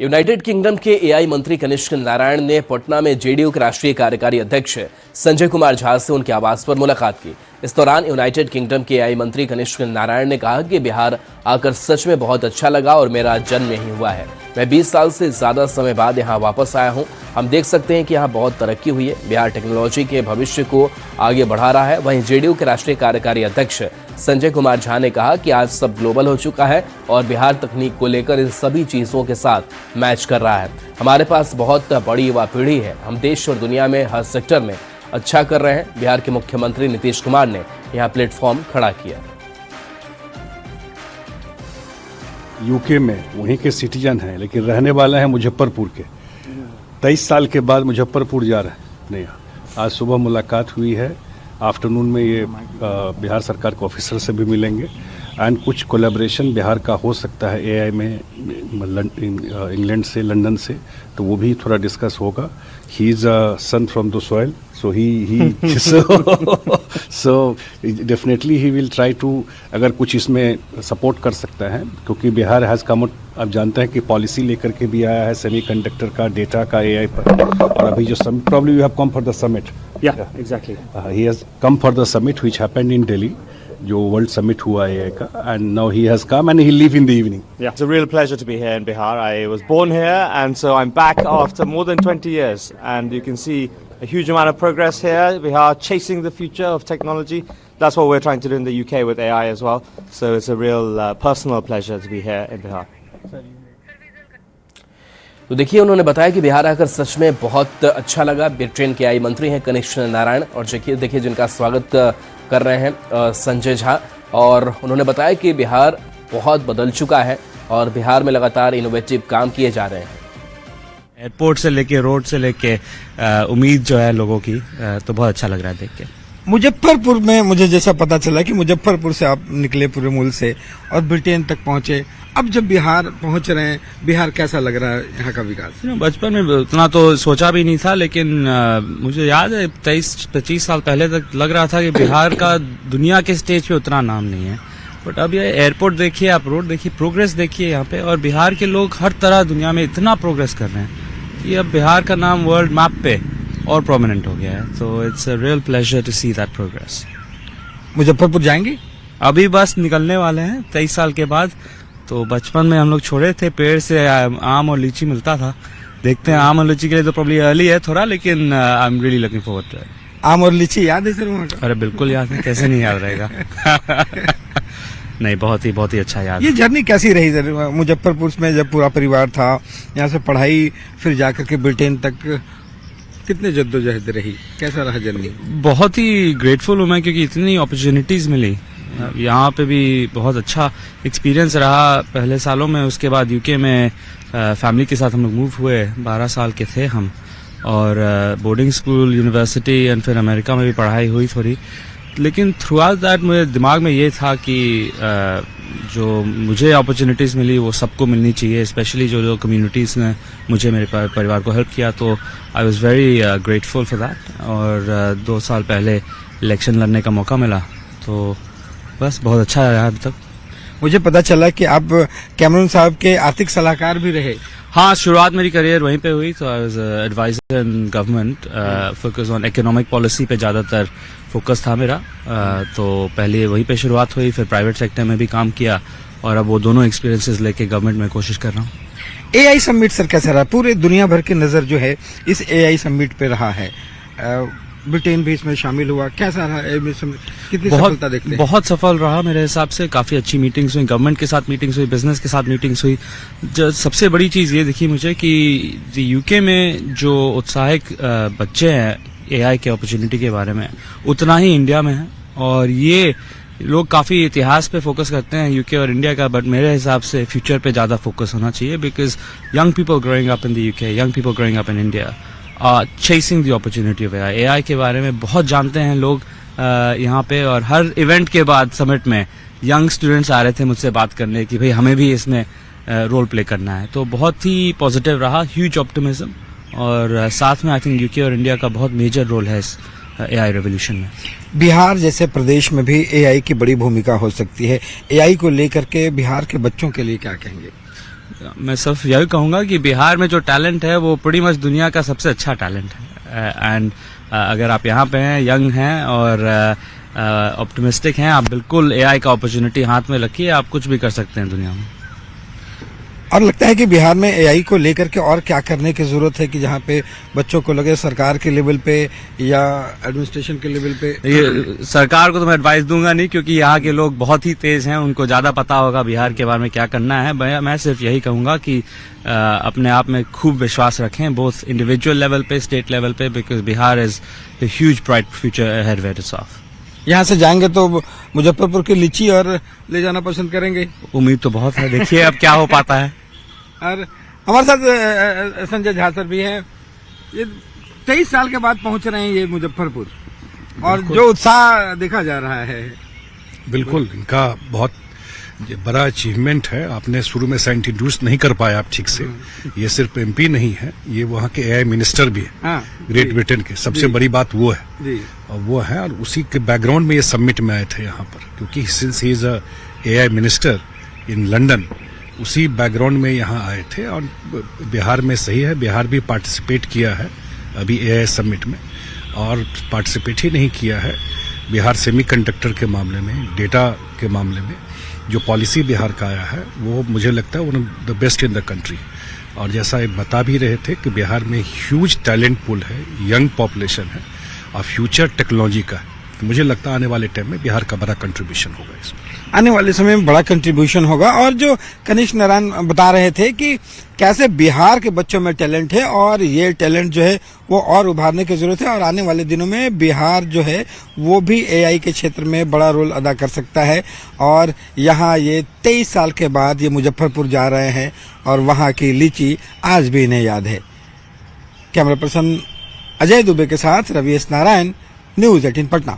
United kingdom के AI मंत्री कनिष्क नारायण ने पटना में जेडीयू के राष्ट्रीय कार्यकारी अध्यक्ष संजय कुमार झा से उनके आवास पर मुलाकात की। इस दौरान यूनाइटेड किंगडम के एआई मंत्री कनिष्क नारायण ने कहा कि बिहार आकर सच में बहुत अच्छा लगा और मेरा जन्म यहीं हुआ है। मैं 20 साल से ज्यादा समय बाद यहाँ वापस आया हूँ। हम देख सकते हैं कि यहाँ बहुत तरक्की हुई है। बिहार टेक्नोलॉजी के भविष्य को आगे बढ़ा रहा है। वहीं जेडीयू के राष्ट्रीय कार्यकारी अध्यक्ष संजय कुमार झा ने कहा कि आज सब ग्लोबल हो चुका है और बिहार तकनीक को लेकर इन सभी चीजों के साथ मैच कर रहा है। हमारे पास बहुत बड़ी युवा पीढ़ी है। हम देश और दुनिया में हर सेक्टर में अच्छा कर रहे हैं। बिहार के मुख्यमंत्री नीतीश कुमार ने यहाँ प्लेटफॉर्म खड़ा किया। यूके में वहीं के सिटीजन हैं, लेकिन रहने वाले हैं मुजफ्फरपुर के। 23 साल के बाद मुजफ्फरपुर जा रहे हैं अपने यहाँ। आज सुबह मुलाकात हुई है। आफ्टरनून में ये बिहार सरकार के ऑफिसर से भी मिलेंगे एंड कुछ कोलैबोरेशन बिहार का हो सकता है एआई में इंग्लैंड से, लंदन से, तो वो भी थोड़ा डिस्कस होगा। He is a son from the soil, so so definitely he will try to, अगर कुछ इसमें सपोर्ट कर सकता है, क्योंकि बिहार हैज़ कम, आप जानते हैं कि पॉलिसी लेकर के भी आया है सेमीकंडक्टर का, डेटा का, एआई पर। और अभी जो summit, probably you have come for the summit. Yeah, exactly. He has come for the summit which happened in Delhi, जो वर्ल्ड समिट हुआ है का, and now he has come and he'll leave in the evening. Yeah, it's a real pleasure to be here in Bihar. I was born here and so I'm back after more than 20 years and you can see a huge amount of progress here. Bihar chasing the future of technology. That's what we're trying to do in the UK with AI as well. So it's a real personal pleasure to be here in Bihar. तो देखिए, उन्होंने बताया कि बिहार आकर सच में बहुत अच्छा लगा। ब्रिटेन के एआई मंत्री हैं कनिष्क नारायण और देखिए जिनका स्वागत कर रहे हैं संजय झा। और उन्होंने बताया कि बिहार बहुत बदल चुका है और बिहार में लगातार इनोवेटिव काम किए जा रहे हैं। एयरपोर्ट से लेके रोड से लेके उम्मीद जो है लोगों की, तो बहुत अच्छा लग रहा है देख के। मुजफ्फरपुर में मुझे जैसा पता चला कि मुजफ्फरपुर से आप निकले पूरे मुल्क से और ब्रिटेन तक पहुंचे, अब जब बिहार पहुंच रहे हैं, बिहार कैसा लग रहा है यहाँ का विकास? बचपन में उतना तो सोचा भी नहीं था, लेकिन मुझे याद है 23-25 साल पहले तक लग रहा था कि बिहार का दुनिया के स्टेज पे उतना नाम नहीं है। बट अब ये एयरपोर्ट देखिए, आप रोड देखिए, प्रोग्रेस देखिए यहाँ पे, और बिहार के लोग हर तरह दुनिया में इतना प्रोग्रेस कर रहे हैं कि अब बिहार का नाम वर्ल्ड मैप पे और प्रोमिनेंट हो गया है। तो it's a real pleasure to see that progress. Muzaffarpur जाएंगे? अभी बस निकलने वाले हैं 23 साल के बाद। तो बचपन में हम लोग छोड़े थे, पेड़ से आम और लीची मिलता था। देखते हैं, आम और लीची के लिए तो प्रॉब्ली अर्ली है थोड़ा, लेकिन I am really looking forward to it. आम और लीची याद है सर वहाँ का? अरे बिल्कुल याद है, कैसे नहीं याद रहेगा। नहीं, बहुत ही अच्छा याद। ये जर्नी कैसी रही सर मुजफ्फरपुर में, जब पूरा परिवार था, यहाँ से पढ़ाई, फिर जाकर के ब्रिटेन तक, कितने जद्दोजहद रही, कैसा रहा जर्नी? बहुत ही ग्रेटफुल हूँ मैं, क्योंकि इतनी अपॉर्चुनिटीज मिली। यहाँ पे भी बहुत अच्छा एक्सपीरियंस रहा पहले सालों में। उसके बाद यूके में फैमिली के साथ हम लोग मूव हुए, 12 साल के थे हम, और बोर्डिंग स्कूल, यूनिवर्सिटी एंड फिर अमेरिका में भी पढ़ाई हुई थोड़ी। लेकिन थ्रू आउट दैट मेरे दिमाग में ये था कि जो मुझे अपॉर्चुनिटीज़ मिली वो सबको मिलनी चाहिए, स्पेशली जो कम्युनिटीज़ ने मुझे, मेरे परिवार को हेल्प किया। तो I was very grateful for that. और 2 साल पहले इलेक्शन लड़ने का मौका मिला, तो बस बहुत अच्छा रहा अभी तक। मुझे पता चला कि आप कैमरून साहब के आर्थिक सलाहकार भी रहे। हाँ, शुरुआत मेरी करियर वहीं पे हुई। तो I was advisor in government, focus on economic policy पे ज़्यादातर फोकस था मेरा। तो पहले वहीं पे शुरुआत हुई, फिर प्राइवेट सेक्टर में भी काम किया, और अब वो दोनों एक्सपीरियंसेस लेके गवर्नमेंट में कोशिश कर रहा हूँ। एआई समिट सर कैसा रहा? पूरे दुनिया भर की नज़र जो है इस एआई समिट पे रहा है। ब्रिटेन भी इसमें शामिल हुआ, कैसा रहा? कितनी सफलता देखते हैं? बहुत सफल रहा मेरे हिसाब से। काफी अच्छी मीटिंग्स हुई, गवर्नमेंट के साथ मीटिंग्स हुई, बिजनेस के साथ मीटिंग्स हुई। सबसे बड़ी चीज ये दिखी मुझे कि यूके में जो उत्साहित बच्चे हैं एआई के अपॉर्चुनिटी के बारे में, उतना ही इंडिया में है। और ये लोग काफी इतिहास पे फोकस करते हैं यूके और इंडिया का, बट मेरे हिसाब से फ्यूचर पे ज्यादा फोकस होना चाहिए, because young people growing up in the UK, young people growing up in India chasing the opportunity of AI. AI के बारे में बहुत जानते हैं लोग यहाँ पे, और हर इवेंट के बाद समिट में यंग स्टूडेंट्स आ रहे थे मुझसे बात करने की भाई हमें भी इसमें रोल प्ले करना है। तो बहुत ही पॉजिटिव रहा, ह्यूज ऑप्टिमिज्म, और साथ में आई थिंक यूके और इंडिया का बहुत मेजर रोल है इस एआई रेवोल्यूशन में। बिहार जैसे प्रदेश में भी एआई की बड़ी भूमिका हो सकती है। एआई को लेकर के बिहार के बच्चों के लिए क्या कहेंगे? मैं सिर्फ यही कहूंगा कि बिहार में जो टैलेंट है वो pretty much दुनिया का सबसे अच्छा टैलेंट है एंड अगर आप यहाँ पे हैं, यंग हैं और ऑप्टिमिस्टिक हैं, आप बिल्कुल एआई का अपॉर्चुनिटी हाथ में रखिए, आप कुछ भी कर सकते हैं दुनिया में। और लगता है कि बिहार में एआई को लेकर के और क्या करने की जरूरत है कि जहाँ पे बच्चों को लगे सरकार के लेवल पे या एडमिनिस्ट्रेशन के लेवल पे? ये सरकार को तो मैं एडवाइस दूंगा नहीं, क्योंकि यहाँ के लोग बहुत ही तेज हैं, उनको ज्यादा पता होगा बिहार के बारे में क्या करना है। मैं सिर्फ यही कहूंगा कि अपने आप में खूब विश्वास रखें, बोथ इंडिविजुअल लेवल पे, स्टेट लेवल पे, because Bihar is the huge bright future ahead with itself. यहाँ से जाएंगे तो मुजफ्फरपुर की लीची और ले जाना पसंद करेंगे? उम्मीद तो बहुत है, देखिए अब क्या हो पाता है। और हमारे साथ संजय झा सर भी हैं। ये 23 साल के बाद पहुंच रहे हैं ये मुजफ्फरपुर, और जो उत्साह देखा जा रहा है। बिल्कुल, इनका बहुत बड़ा अचीवमेंट है। आपने शुरू में साइंस इंट्रोड्यूस नहीं कर पाया आप ठीक से। ये सिर्फ एमपी नहीं है, ये वहाँ के एआई मिनिस्टर भी है। हाँ, ग्रेट ब्रिटेन के सबसे बड़ी बात वो है जी। और वो है, और उसी के बैकग्राउंड में ये समिट में आए थे यहाँ पर, क्योंकि since he is a AI minister in London, उसी बैकग्राउंड में यहाँ आए थे। और बिहार में सही है, बिहार भी पार्टिसिपेट किया है अभी एआई समिट में, और पार्टिसिपेट ही नहीं किया है बिहार सेमीकंडक्टर के मामले में, डेटा के मामले में जो पॉलिसी बिहार का आया है वो मुझे लगता है one of the best in the country. और जैसा ये बता भी रहे थे कि बिहार में ह्यूज टैलेंट पूल है, यंग पॉपुलेशन है और फ्यूचर टेक्नोलॉजी का, तो मुझे लगता है आने वाले टाइम में बिहार का बड़ा कंट्रीब्यूशन होगा इसमें। आने वाले समय में बड़ा कंट्रीब्यूशन होगा। और जो कनिष्क नारायण बता रहे थे कि कैसे बिहार के बच्चों में टैलेंट है और ये टैलेंट जो है वो और उभारने की जरूरत है, और आने वाले दिनों में बिहार जो है वो भी एआई के क्षेत्र में बड़ा रोल अदा कर सकता है। और यहाँ ये 23 साल के बाद ये मुजफ्फरपुर जा रहे हैं और वहाँ की लीची आज भी इन्हें याद है। कैमरा पर्सन अजय दुबे के साथ रवि एस नारायण, न्यूज़ 18 पटना।